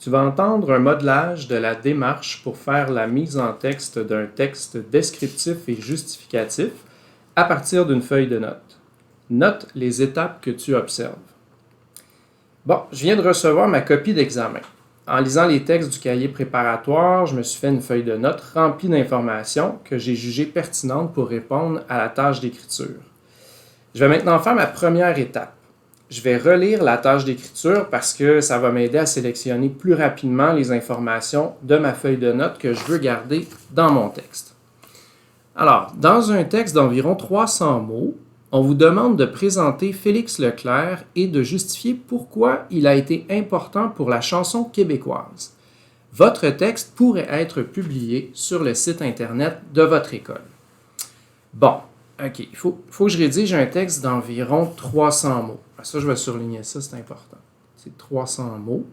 Tu vas entendre un modelage de la démarche pour faire la mise en texte d'un texte descriptif et justificatif à partir d'une feuille de notes. Note les étapes que tu observes. Bon, je viens de recevoir ma copie d'examen. En lisant les textes du cahier préparatoire, je me suis fait une feuille de notes remplie d'informations que j'ai jugées pertinentes pour répondre à la tâche d'écriture. Je vais maintenant faire ma première étape. Je vais relire la tâche d'écriture parce que ça va m'aider à sélectionner plus rapidement les informations de ma feuille de notes que je veux garder dans mon texte. Alors, dans un texte d'environ 300 mots, on vous demande de présenter Félix Leclerc et de justifier pourquoi il a été important pour la chanson québécoise. Votre texte pourrait être publié sur le site Internet de votre école. Bon, OK, il faut que je rédige un texte d'environ 300 mots. Ça, je vais surligner ça, c'est important. C'est 300 mots.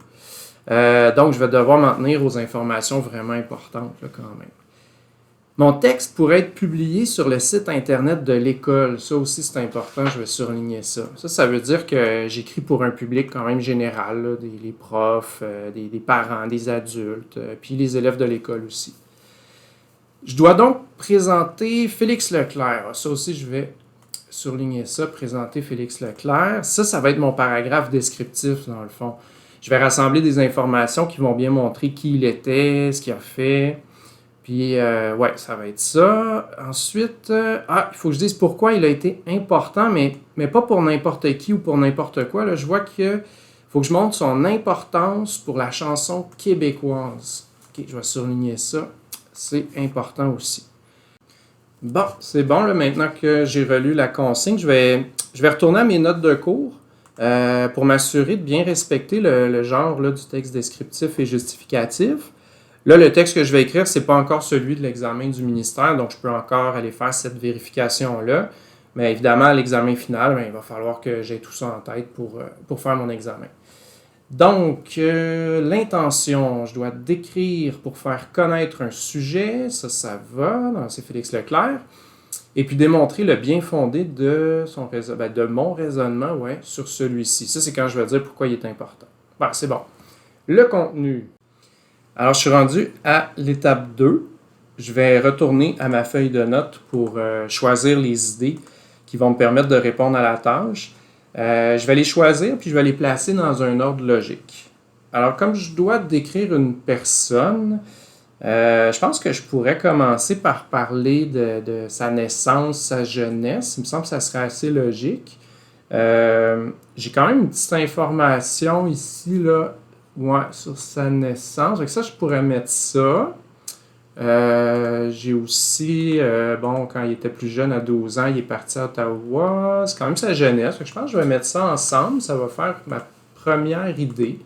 Donc, je vais devoir m'en tenir aux informations vraiment importantes là, quand même. Mon texte pourrait être publié sur le site Internet de l'école. Ça aussi, c'est important, je vais surligner ça. Ça veut dire que j'écris pour un public quand même général, là, les profs, des parents, des adultes, puis les élèves de l'école aussi. Je dois donc présenter Félix Leclerc. Ça aussi, je vais surligner ça, présenter Félix Leclerc. Ça va être mon paragraphe descriptif, dans le fond. Je vais rassembler des informations qui vont bien montrer qui il était, ce qu'il a fait. Puis, ouais, ça va être ça. Ensuite, il faut que je dise pourquoi il a été important, mais pas pour n'importe qui ou pour n'importe quoi. Là. Je vois qu'il faut que je montre son importance pour la chanson québécoise. OK, je vais surligner ça. C'est important aussi. Bon, c'est bon, là, maintenant que j'ai relu la consigne, je vais retourner à mes notes de cours pour m'assurer de bien respecter le genre là, du texte descriptif et justificatif. Là, le texte que je vais écrire, ce n'est pas encore celui de l'examen du ministère, donc je peux encore aller faire cette vérification-là. Mais évidemment, à l'examen final, il va falloir que j'aie tout ça en tête pour faire mon examen. Donc, l'intention, je dois décrire pour faire connaître un sujet, ça va, c'est Félix Leclerc, et puis démontrer le bien fondé de mon raisonnement sur celui-ci. Ça, c'est quand je vais dire pourquoi il est important. Bon, c'est bon. Le contenu. Alors, je suis rendu à l'étape 2. Je vais retourner à ma feuille de notes pour choisir les idées qui vont me permettre de répondre à la tâche. Je vais les choisir puis je vais les placer dans un ordre logique. Alors, comme je dois décrire une personne, je pense que je pourrais commencer par parler de sa naissance, sa jeunesse. Il me semble que ça serait assez logique. J'ai quand même une petite information ici, là, sur sa naissance. Avec ça, je pourrais mettre ça. J'ai aussi, quand il était plus jeune, à 12 ans, il est parti à Ottawa. C'est quand même sa jeunesse. Je pense que je vais mettre ça ensemble. Ça va faire ma première idée.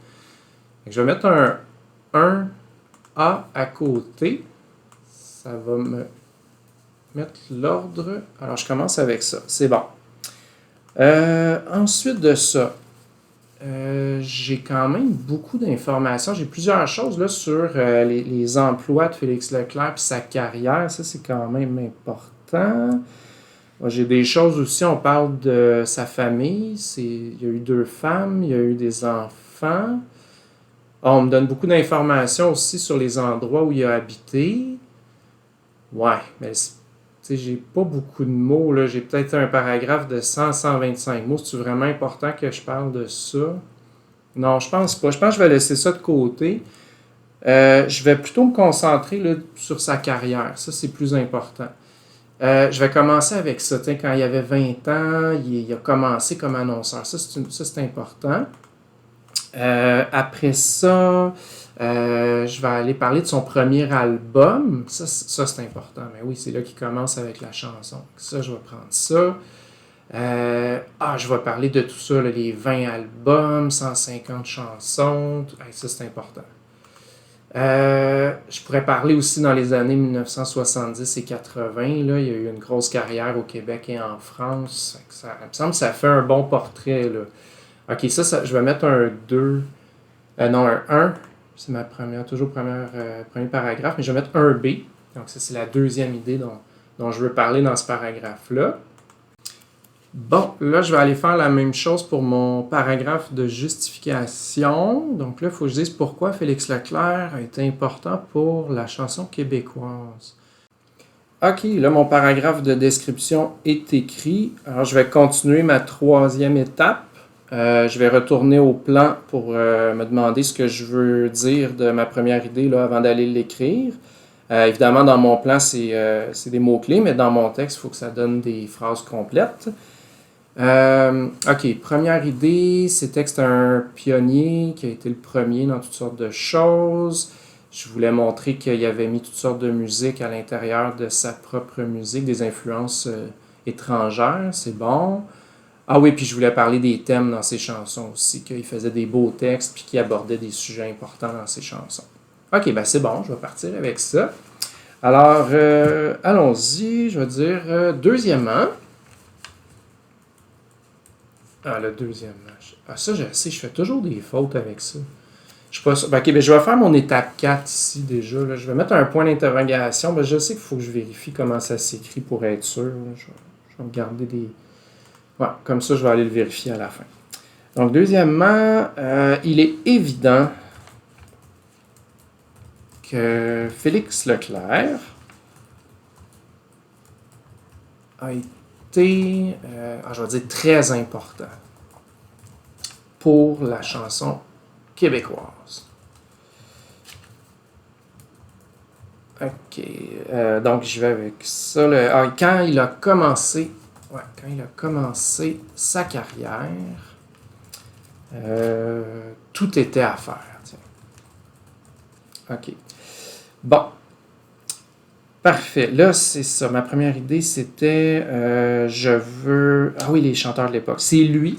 Je vais mettre un 1A à côté. Ça va me mettre l'ordre. Alors, je commence avec ça. C'est bon. Ensuite de ça, j'ai quand même beaucoup d'informations. J'ai plusieurs choses là, sur les emplois de Félix Leclerc et sa carrière. Ça, c'est quand même important. J'ai des choses aussi. On parle de sa famille. Il y a eu 2 femmes. Il y a eu des enfants. On me donne beaucoup d'informations aussi sur les endroits où il a habité. Ouais, mais j'ai pas beaucoup de mots. Là. J'ai peut-être un paragraphe de 100-125 mots. C'est vraiment important que je parle de ça? Non, je pense pas. Je pense que je vais laisser ça de côté. Je vais plutôt me concentrer là, sur sa carrière. Ça, c'est plus important. Je vais commencer avec ça. Quand il avait 20 ans, il a commencé comme annonceur. Ça, c'est important. Après ça, je vais aller parler de son premier album. Ça c'est important. Mais oui, c'est là qu'il commence avec la chanson. Ça, je vais prendre ça. Je vais parler de tout ça, là, les 20 albums, 150 chansons. Ça, c'est important. Je pourrais parler aussi dans les années 1970 et 80. Là, il y a eu une grosse carrière au Québec et en France. Il me semble que ça fait un bon portrait. Là. OK, ça, je vais mettre un 2. Non, un 1. C'est ma premier paragraphe. Mais je vais mettre un B. Donc, ça, c'est la deuxième idée dont je veux parler dans ce paragraphe-là. Bon, là, je vais aller faire la même chose pour mon paragraphe de justification. Donc là, il faut que je dise pourquoi Félix Leclerc a été important pour la chanson québécoise. OK, là, mon paragraphe de description est écrit. Alors, je vais continuer ma troisième étape. Je vais retourner au plan pour me demander ce que je veux dire de ma première idée là, avant d'aller l'écrire. Évidemment, dans mon plan, c'est des mots-clés, mais dans mon texte, il faut que ça donne des phrases complètes. OK, première idée, c'était que c'est un pionnier qui a été le premier dans toutes sortes de choses. Je voulais montrer qu'il avait mis toutes sortes de musique à l'intérieur de sa propre musique, des influences étrangères, c'est bon. Ah oui, puis je voulais parler des thèmes dans ses chansons aussi, qu'il faisait des beaux textes puis qu'il abordait des sujets importants dans ses chansons. OK, ben c'est bon, je vais partir avec ça. Alors, allons-y, je vais dire deuxièmement. Ah, le deuxième match. Ah, ça, je sais, je fais toujours des fautes avec ça. Je suis pas sûr. Ben, ok, ben, je vais faire mon étape 4 ici déjà. Là. Je vais mettre un point d'interrogation. Ben, je sais qu'il faut que je vérifie comment ça s'écrit pour être sûr. Je vais regarder des. Ouais, comme ça, je vais aller le vérifier à la fin. Donc, deuxièmement, il est évident que Félix Leclerc a été, je vais dire, très important pour la chanson québécoise. OK. Donc, je vais avec ça. Quand il a commencé sa carrière, tout était à faire. Tiens. OK. Bon. Parfait. Là, c'est ça. Ma première idée, c'était je veux. Ah oui, les chanteurs de l'époque. C'est lui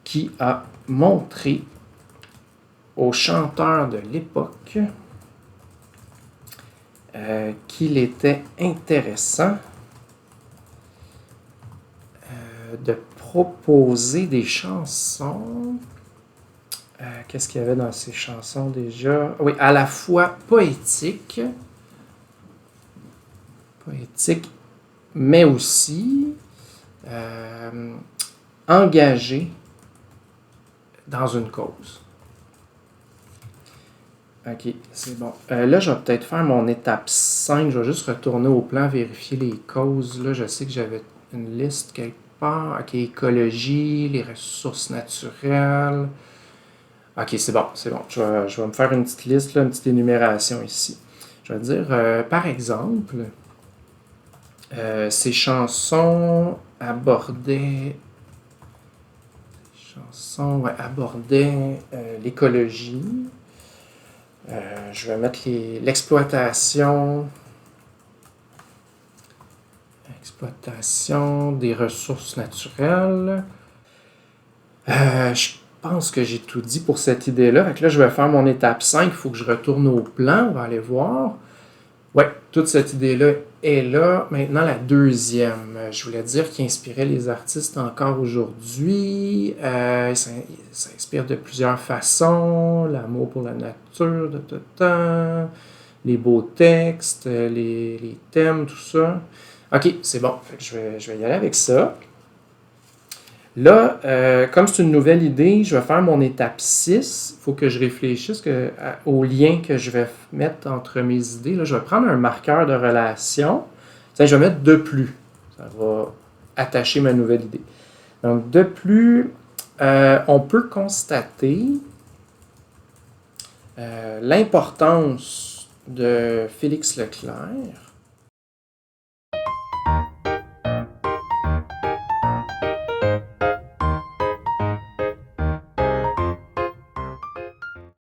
qui a montré aux chanteurs de l'époque qu'il était intéressant de proposer des chansons. Qu'est-ce qu'il y avait dans ces chansons déjà? Oui, à la fois poétiques, mais aussi engagées dans une cause. OK, c'est bon. Là, je vais peut-être faire mon étape 5. Je vais juste retourner au plan, vérifier les causes. Là, je sais que j'avais une liste quelque part. OK, écologie, les ressources naturelles. OK, c'est bon, c'est bon. Je vais me faire une petite liste, là, une petite énumération ici. Je vais dire, par exemple, ces chansons abordaient l'écologie. Je vais mettre l'exploitation des ressources naturelles. Je pense que j'ai tout dit pour cette idée-là. Fait que là, je vais faire mon étape 5. Il faut que je retourne au plan. On va aller voir. Ouais, toute cette idée-là est là. Maintenant, la deuxième. Je voulais dire qu'il inspirait les artistes encore aujourd'hui. Ça inspire de plusieurs façons. L'amour pour la nature, les beaux textes, les thèmes, tout ça. OK, c'est bon. Fait que je vais y aller avec ça. Là, comme c'est une nouvelle idée, je vais faire mon étape 6. Il faut que je réfléchisse au lien que je vais mettre entre mes idées. Là, je vais prendre un marqueur de relation. Je vais mettre de plus. Ça va attacher ma nouvelle idée. Donc, de plus, on peut constater l'importance de Félix Leclerc